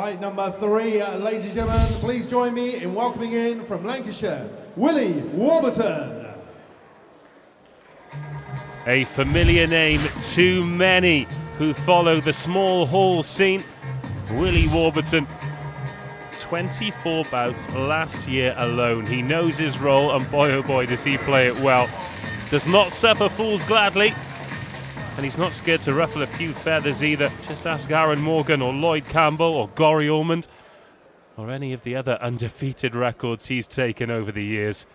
Fight number 3, ladies and gentlemen, please join me in welcoming in from Lancashire, William Warburton. A familiar name to many who follow the small hall scene. Willie Warburton, 24 bouts last year alone. He knows his role, and boy oh boy does he play it well. Does not suffer fools gladly, and he's not scared to ruffle a few feathers either. Just ask Aaron Morgan or Lloyd Campbell or Gary Ormond or any of the other undefeated records he's taken over the years.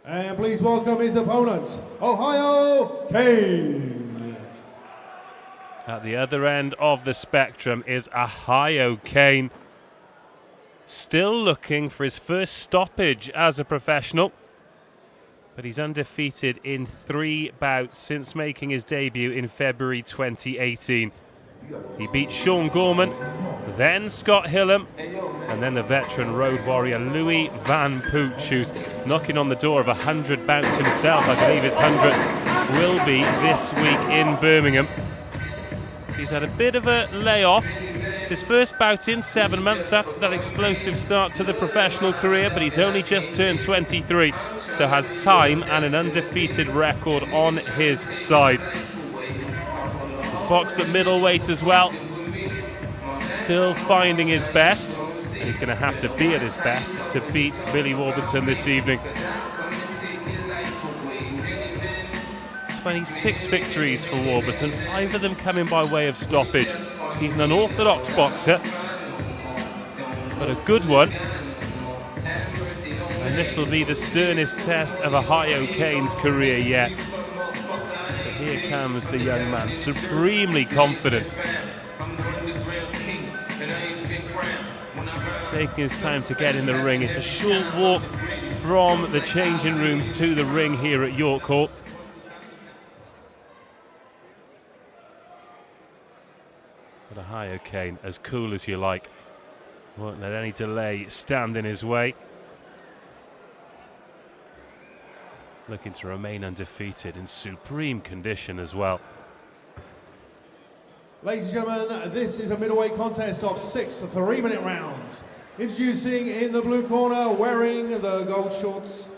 And please welcome his opponent, Ohio Kain. At the other end of the spectrum is Ohio Kain, still looking for his first stoppage as a professional, but he's undefeated in 3 bouts since making his debut in February 2018. He beat Sean Gorman, then Scott Hillam, and then the veteran road warrior Louis Van Pooch, who's knocking on the door of 100 bouts himself. I believe his 100th will be this week in Birmingham. He's had a bit of a layoff. It's his first bout in 7 months after that explosive start to the professional career, but he's only just turned 23, so has time and an undefeated record on his side. He's boxed at middleweight as well, still finding his best, and he's going to have to be at his best to beat Willie Warburton this evening. 26 victories for Warburton, 5 of them coming by way of stoppage. He's an unorthodox boxer, but a good one. And this will be the sternest test of Ohio Kain's career yet. But here comes the young man, supremely confident. Taking his time to get in the ring. It's a short walk from the changing rooms to the ring here at York Hall. But Ohio Kain, as cool as you like, won't let any delay stand in his way. Looking to remain undefeated in supreme condition as well. Ladies and gentlemen, this is a middleweight contest of 6 3-minute rounds. Introducing in the blue corner, wearing the gold shorts,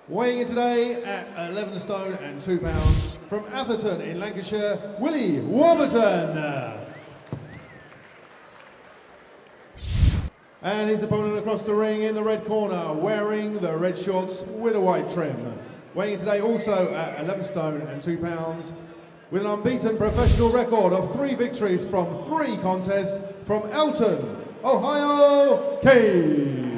weighing in today at 11 stone and 2 pounds, from Atherton in Lancashire, Willie Warburton. And his opponent across the ring in the red corner, wearing the red shorts with a white trim, weighing in today also at 11 stone and 2 pounds, with an unbeaten professional record of 3 victories from 3 contests, from Elton, Ohio Kain.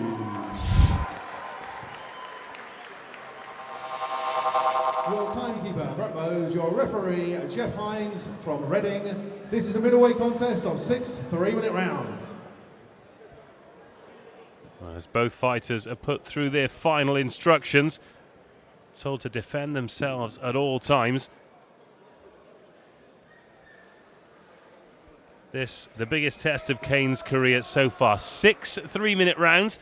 Your timekeeper, Brett Bowes, your referee, Jeff Hines from Reading. This is a middleweight contest of 6 3-minute rounds. As both fighters are put through their final instructions, told to defend themselves at all times. This, the biggest test of Kain's career so far. 6 3-minute rounds.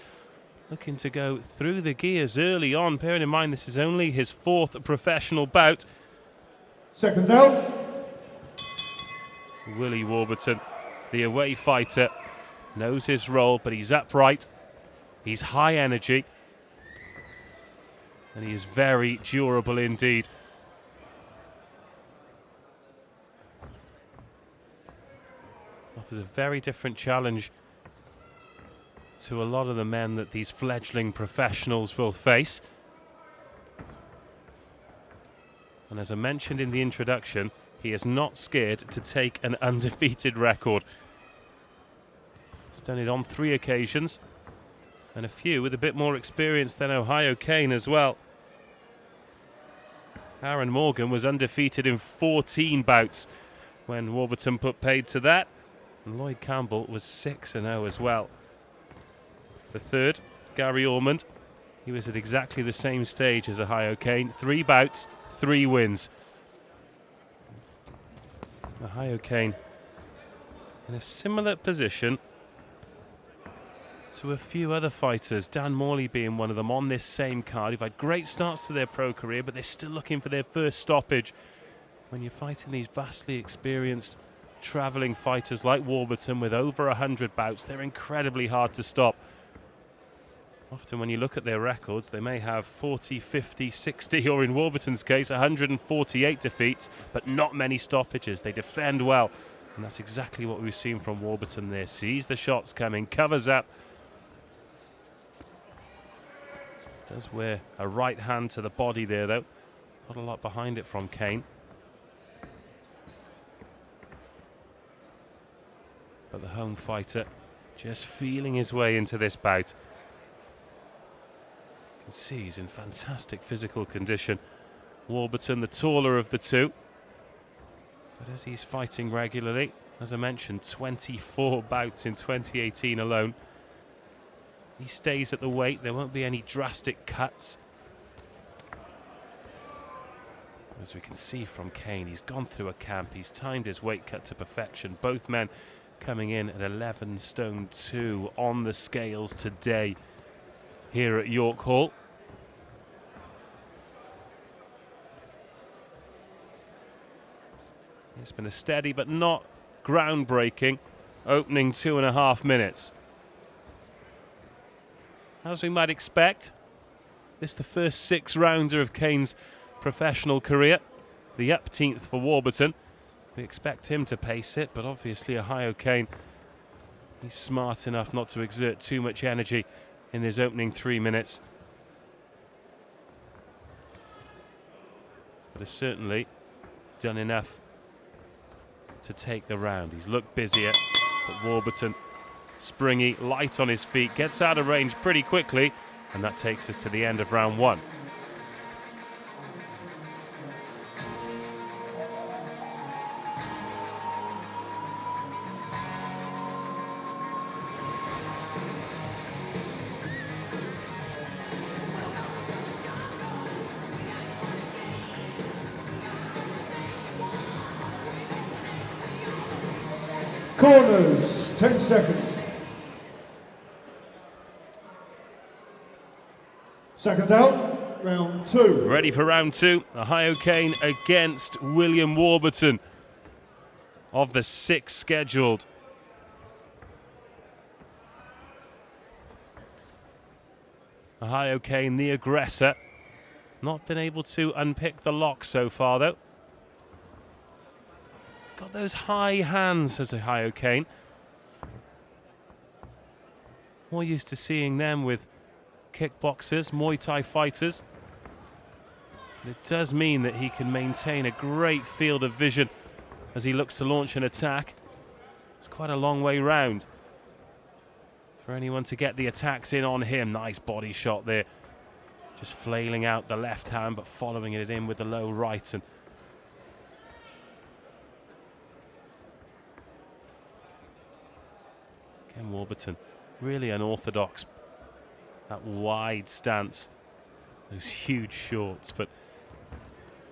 Looking to go through the gears early on, bearing in mind this is only his 4th professional bout. Seconds out. Willie Warburton, the away fighter, knows his role, but he's upright. He's high energy. And he is very durable indeed. Offers a very different challenge to a lot of the men that these fledgling professionals will face. And as I mentioned in the introduction, he is not scared to take an undefeated record. He's done it on 3 occasions, and a few with a bit more experience than Ohio Kain as well. Aaron Morgan was undefeated in 14 bouts when Warburton put paid to that. And Lloyd Campbell was 6-0 as well. The third, Gary Ormond, he was at exactly the same stage as Ohio Kain. 3 bouts, 3 wins. Ohio Kain in a similar position to a few other fighters, Dan Morley being one of them on this same card, who've had great starts to their pro career, but they're still looking for their first stoppage when you're fighting these vastly experienced travelling fighters like Warburton with over 100 bouts, they're incredibly hard to stop. Often when you look at their records, they may have 40, 50, 60, or in Warburton's case, 148 defeats, but not many stoppages. They defend well, and that's exactly what we've seen from Warburton there. Sees the shots coming, covers up. Does wear a right hand to the body there, though. Not a lot behind it from Kain. But the home fighter just feeling his way into this bout. You can see he's in fantastic physical condition. Warburton, the taller of the two. But as he's fighting regularly, as I mentioned, 24 bouts in 2018 alone. He stays at the weight. There won't be any drastic cuts. As we can see from Kain, he's gone through a camp. He's timed his weight cut to perfection. Both men coming in at 11 stone 2 on the scales today here at York Hall. It's been a steady but not groundbreaking opening 2.5 minutes. As we might expect, this is the first 6 rounder of Kain's professional career. The upteenth for Warburton. We expect him to pace it, but obviously Ohio Kain, he's smart enough not to exert too much energy in his opening 3 minutes. But has certainly done enough to take the round. He's looked busier, but Warburton, springy, light on his feet, gets out of range pretty quickly, and that takes us to the end of round 1. Corners, 10 seconds. Seconds out, round 2. Ready for round 2. Ohio Kain against William Warburton of the 6 scheduled. Ohio Kain, the aggressor. Not been able to unpick the lock so far, though. He's got those high hands as Ohio Kain. More used to seeing them with kickboxers, Muay Thai fighters. It does mean that he can maintain a great field of vision as he looks to launch an attack. It's quite a long way round for anyone to get the attacks in on him. Nice body shot there. Just flailing out the left hand but following it in with the low right. And again, Warburton, really unorthodox. That wide stance, those huge shorts, but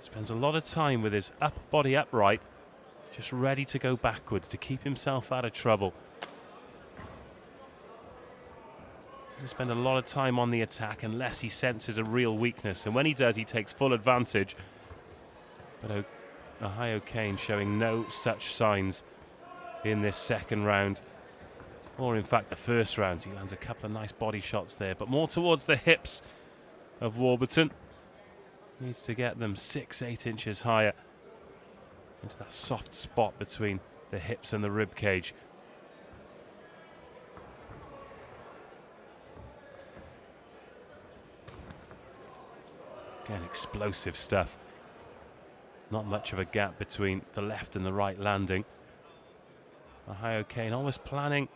spends a lot of time with his body upright, just ready to go backwards to keep himself out of trouble. Doesn't spend a lot of time on the attack unless he senses a real weakness, and when he does, he takes full advantage. But Ohio Kain showing no such signs in this second round. Or in fact the first round. He lands a couple of nice body shots there, but more towards the hips of Warburton. Needs to get them 6-8 inches higher into that soft spot between the hips and the rib cage. Again, explosive stuff. Not much of a gap between the left and the right landing. Ohio Kain always planning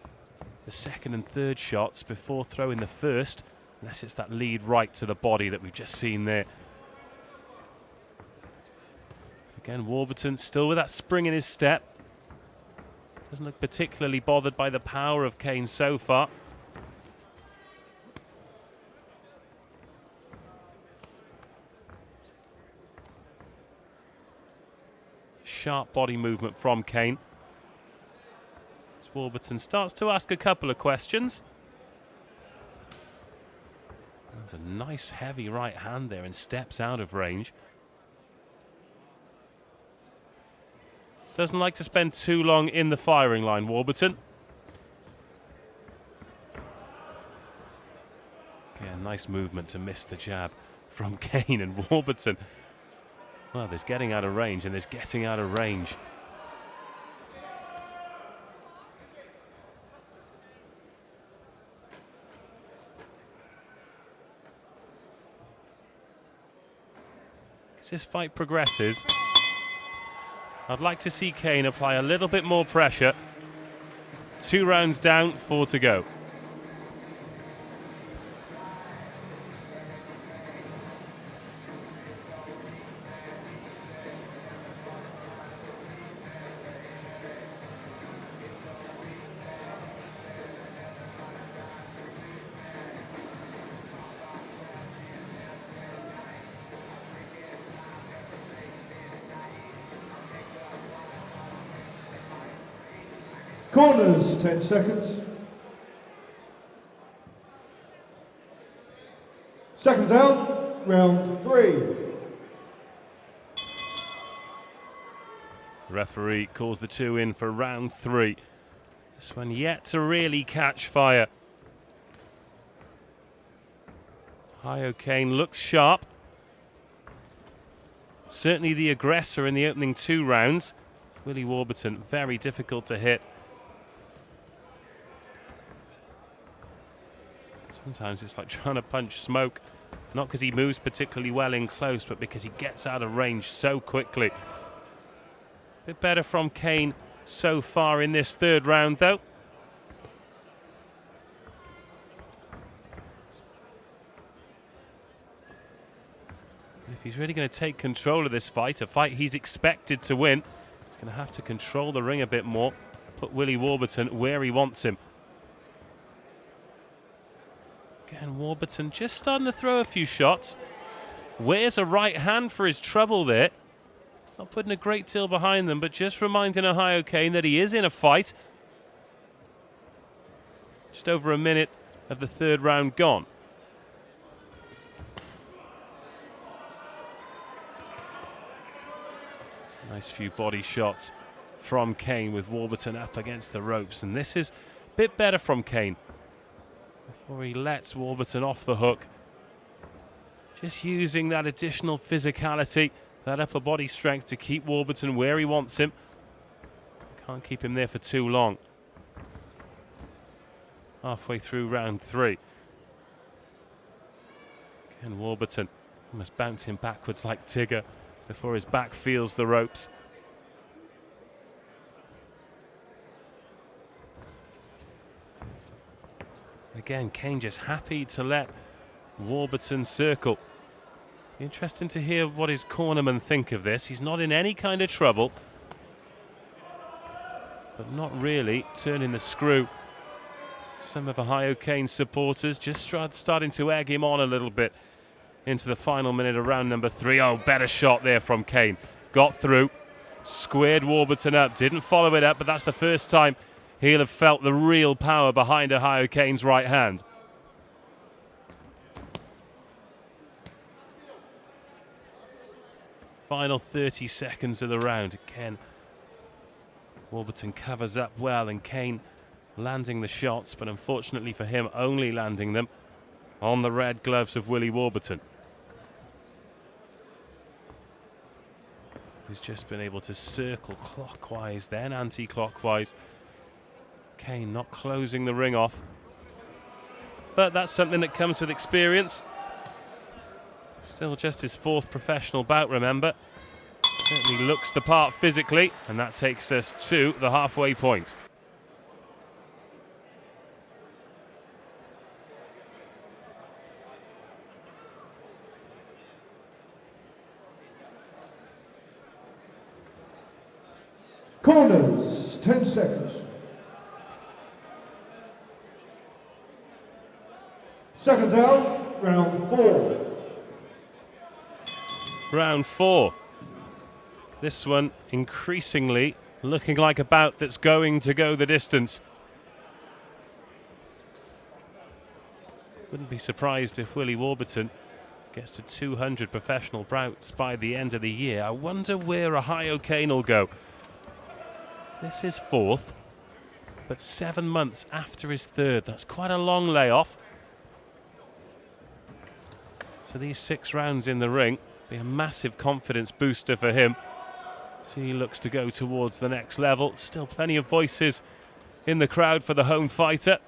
the second and third shots before throwing the first, unless it's that lead right to the body that we've just seen there. Again, Warburton still with that spring in his step. Doesn't look particularly bothered by the power of Kain so far. Sharp body movement from Kain. Warburton starts to ask a couple of questions. And a nice heavy right hand there and steps out of range. Doesn't like to spend too long in the firing line, Warburton. Yeah, nice movement to miss the jab from Kain, and Warburton. Well, there's getting out of range and there's getting out of range. As this fight progresses, I'd like to see Kain apply a little bit more pressure. 2 rounds down, 4 to go. Corners, 10 seconds. Seconds out, round 3. The referee calls the 2 in for round 3. This one yet to really catch fire. Ohio Kain looks sharp. Certainly the aggressor in the opening 2 rounds. Willie Warburton, very difficult to hit. Sometimes it's like trying to punch smoke. Not because he moves particularly well in close, but because he gets out of range so quickly. Bit better from Kain so far in this 3rd round, though. If he's really going to take control of this fight, a fight he's expected to win, he's going to have to control the ring a bit more, put Willie Warburton where he wants him. Again, Warburton just starting to throw a few shots. Wears a right hand for his trouble there. Not putting a great deal behind them, but just reminding Ohio Kain that he is in a fight. Just over a minute of the 3rd round gone. Nice few body shots from Kain with Warburton up against the ropes. And this is a bit better from Kain. Before he lets Warburton off the hook. Just using that additional physicality, that upper body strength to keep Warburton where he wants him. Can't keep him there for too long. Halfway through round 3. Again, Warburton almost bouncing backwards like Tigger before his back feels the ropes. Again, Kain just happy to let Warburton circle. Interesting to hear what his cornermen think of this. He's not in any kind of trouble, but not really turning the screw. Some of Ohio Kain's supporters just starting to egg him on a little bit into the final minute of round number 3. Oh, better shot there from Kain. Got through, squared Warburton up, didn't follow it up, but that's the first time he'll have felt the real power behind Ohio Kain's right hand. Final 30 seconds of the round. Again, Warburton covers up well, and Kain landing the shots, but unfortunately for him, only landing them on the red gloves of Willie Warburton, who's just been able to circle clockwise, then anti-clockwise. Kain not closing the ring off, but that's something that comes with experience. Still just his 4th professional bout, remember. Certainly looks the part physically, and that takes us to the halfway point. Corners, 10 seconds. Seconds out, round 4. Round 4. This one increasingly looking like a bout that's going to go the distance. Wouldn't be surprised if Willie Warburton gets to 200 professional bouts by the end of the year. I wonder where Ohio Kain will go. This is fourth, but 7 months after his third. That's quite a long layoff. So these 6 rounds in the ring be a massive confidence booster for him. So he looks to go towards the next level. Still plenty of voices in the crowd for the home fighter.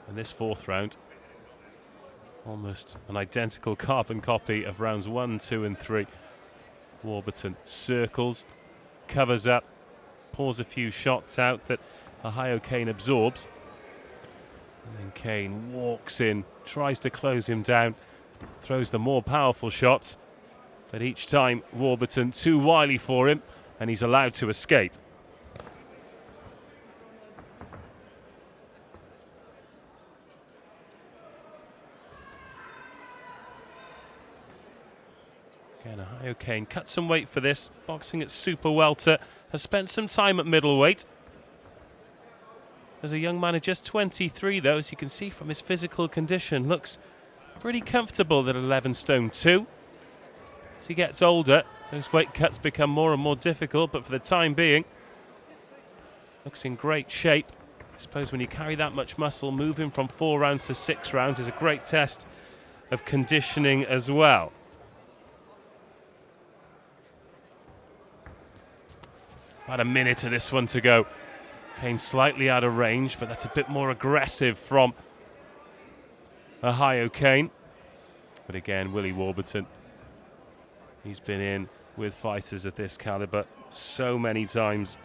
And this 4th round, almost an identical carbon copy of rounds 1, 2 and 3. Warburton circles, covers up, pours a few shots out that Ohio Kain absorbs. And then Kain walks in, tries to close him down, throws the more powerful shots. But each time Warburton too wily for him, and he's allowed to escape. Again, Ohio Kain cut some weight for this, boxing at super welter, has spent some time at middleweight. As a young man of just 23 though, as you can see from his physical condition, looks pretty comfortable at 11 stone 2. As he gets older, those weight cuts become more and more difficult, but for the time being, looks in great shape. I suppose when you carry that much muscle, moving from 4 rounds to 6 rounds is a great test of conditioning as well. About a minute of this one to go. Kain slightly out of range, but that's a bit more aggressive from Ohio Kain. But again, Willie Warburton, he's been in with fighters of this caliber so many times.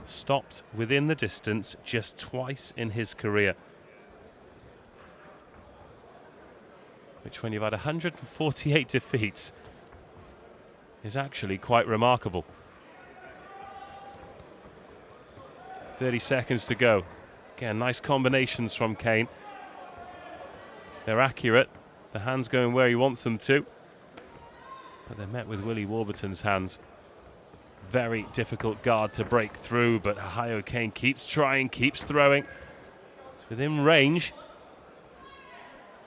Stopped within the distance just twice in his career. Which, when you've had 148 defeats, is actually quite remarkable. 30 seconds to go. Again, nice combinations from Kain. They're accurate. The hands going where he wants them to. But they're met with Willie Warburton's hands. Very difficult guard to break through, but Ohio Kain keeps trying, keeps throwing. It's within range.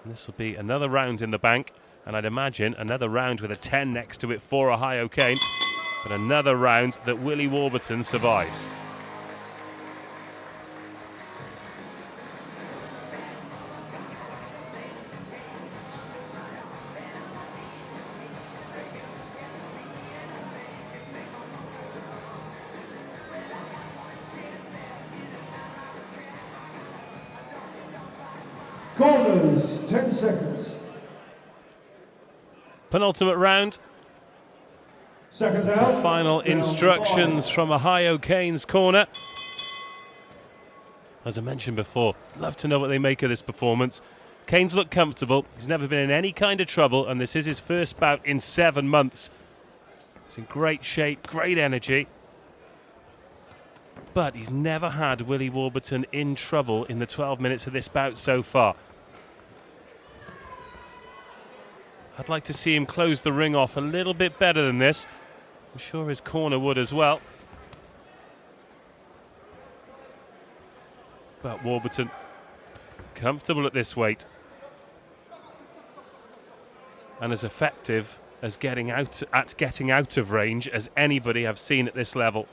And this will be another round in the bank. And I'd imagine another round with a 10 next to it for Ohio Kain. But another round that Willie Warburton survives. Corners, 10 seconds. Penultimate round. Seconds That's out. the final instructions from Ohio Kain's corner. As I mentioned before, love to know what they make of this performance. Kain's looked comfortable. He's never been in any kind of trouble, and this is his first bout in 7 months. He's in great shape, great energy. But he's never had Willie Warburton in trouble in the 12 minutes of this bout so far. I'd like to see him close the ring off a little bit better than this. I'm sure his corner would as well. But Warburton, comfortable at this weight. And as effective as getting out of range as anybody I've seen at this level.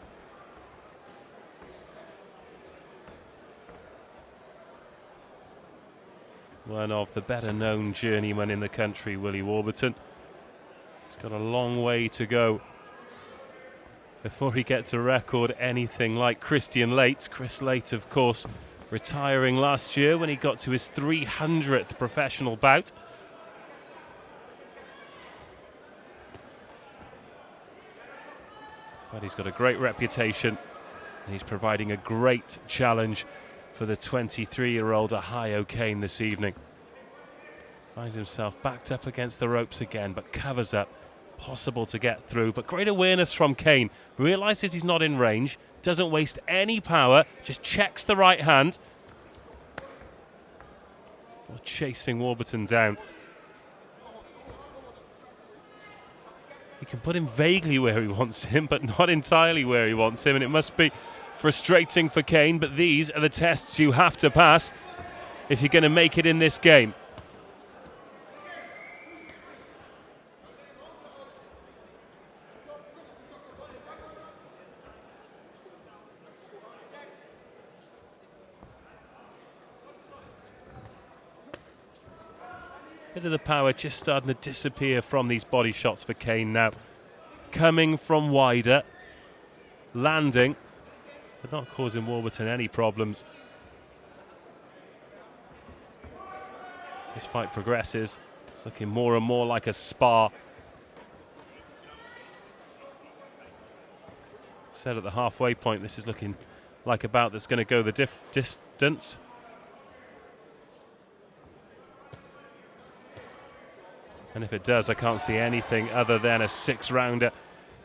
One of the better known journeymen in the country, Willie Warburton. He's got a long way to go before he gets a record anything like Christian Late. Chris Late, of course, retiring last year when he got to his 300th professional bout. But he's got a great reputation, and he's providing a great challenge for the 23-year-old Ohio Kain this evening. Finds himself backed up against the ropes again, but covers up. Possible to get through, but great awareness from Kain. Realises he's not in range, doesn't waste any power, just checks the right hand. Or chasing Warburton down. He can put him vaguely where he wants him, but not entirely where he wants him, and it must be frustrating for Kain, but these are the tests you have to pass if you're going to make it in this game. Bit of the power just starting to disappear from these body shots for Kain now. Coming from wider, landing, but not causing Warburton any problems. As this fight progresses, it's looking more and more like a spar. Said at the halfway point, this is looking like a bout that's going to go the distance. And if it does, I can't see anything other than a 6-rounder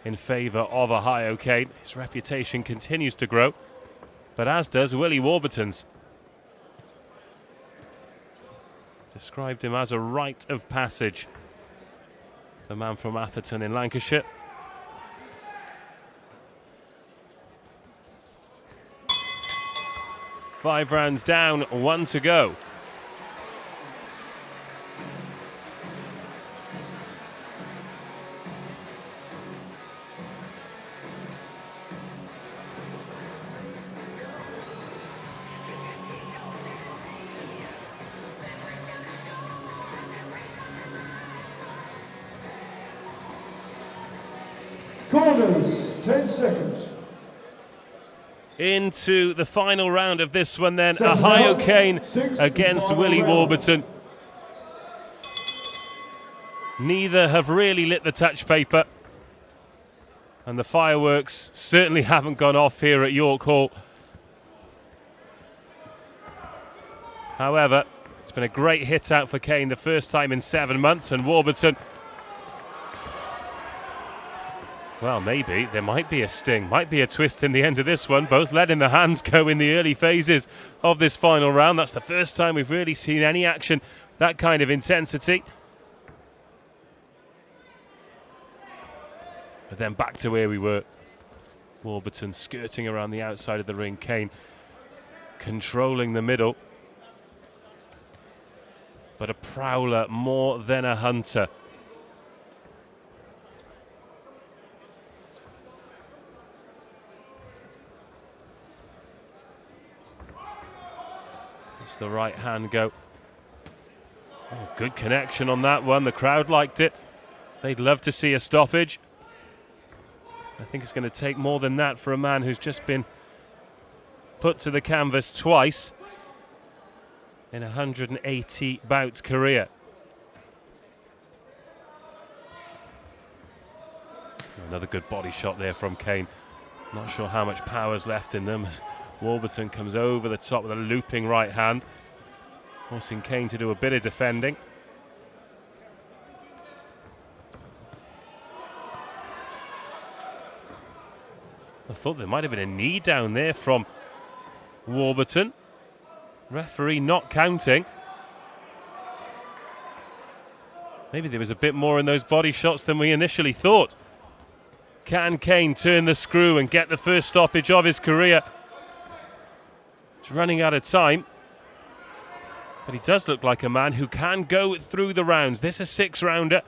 in favour of Ohio Kain. His reputation continues to grow, but as does Willie Warburton's. Described him as a rite of passage, the man from Atherton in Lancashire. Five rounds down, 1 to go. Corners, 10 seconds. Into the final round of this one then, Seven Ohio round, Kain sixth against and final Willie round. Warburton. Neither have really lit the touch paper, and the fireworks certainly haven't gone off here at York Hall. However, it's been a great hit out for Kain, the first time in 7 months, and Warburton, well, maybe there might be a sting, might be a twist in the end of this one. Both letting the hands go in the early phases of this final round. That's the first time we've really seen any action, that kind of intensity. But then back to where we were. Warburton skirting around the outside of the ring. Kain controlling the middle. But a prowler more than a hunter. It's the right hand go. Oh, good connection on that one. The crowd liked it. They'd love to see a stoppage. I think it's going to take more than that for a man who's just been put to the canvas twice in a 180 bout career. Another good body shot there from Kain. Not sure how much power's left in them as Warburton comes over the top with a looping right hand, forcing Kain to do a bit of defending. I thought there might have been a knee down there from Warburton. Referee not counting. Maybe there was a bit more in those body shots than we initially thought. Can Kain turn the screw and get the first stoppage of his career? He's running out of time. But he does look like a man who can go through the rounds. This is a 6-rounder.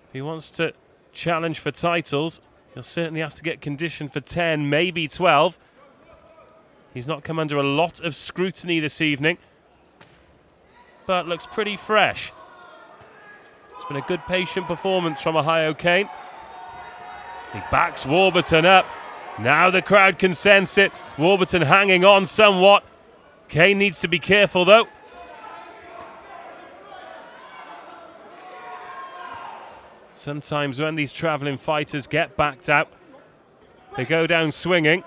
If he wants to challenge for titles, he'll certainly have to get conditioned for 10, maybe 12. He's not come under a lot of scrutiny this evening, but looks pretty fresh. It's been a good patient performance from Ohio Kain. He backs Warburton up. Now the crowd can sense it. Warburton hanging on somewhat. Kain needs to be careful though. Sometimes when these travelling fighters get backed out, they go down swinging.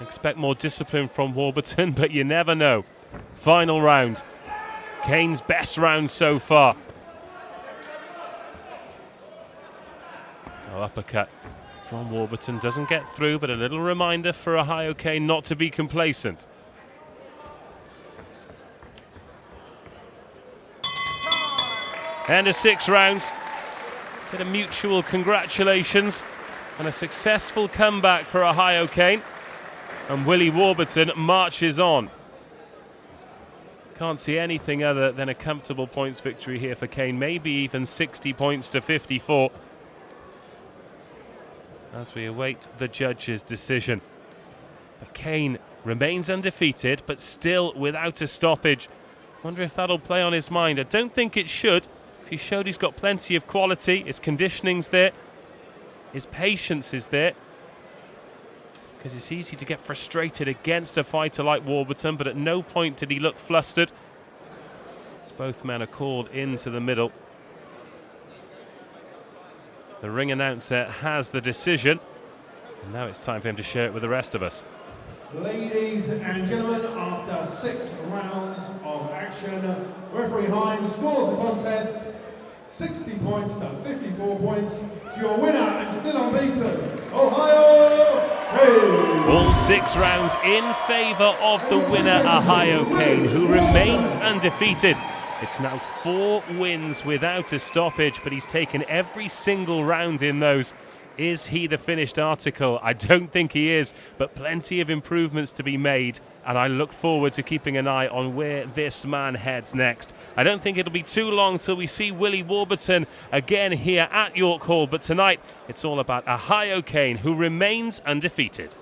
Expect more discipline from Warburton, but you never know. Final round. Kain's best round so far. Oh, uppercut from Warburton. Doesn't get through, but a little reminder for Ohio Kain not to be complacent. End of 6 rounds. Bit of mutual congratulations And a successful comeback for Ohio Kain. And Willie Warburton marches on. Can't see anything other than a comfortable points victory here for Kain. Maybe even 60 points to 54. As we await the judge's decision. But Kain remains undefeated, but still without a stoppage. Wonder if that'll play on his mind. I don't think it should. He showed he's got plenty of quality. His conditioning's there. His patience is there. Because it's easy to get frustrated against a fighter like Warburton, but at no point did he look flustered. As both men are called into the middle. The ring announcer has the decision. And now it's time for him to share it with the rest of us. Ladies and gentlemen, after 6 rounds of action, referee Hines scores the contest 60 points to 54 points to your winner and still unbeaten, Ohio Kain. All 6 rounds in favour of the winner, Ohio Kain, who remains undefeated. It's now 4 wins without a stoppage, but he's taken every single round in those. Is he the finished article? I don't think he is, but plenty of improvements to be made, and I look forward to keeping an eye on where this man heads next. I don't think it'll be too long till we see Willie Warburton again here at York Hall, but tonight it's all about Ohio Kain, who remains undefeated.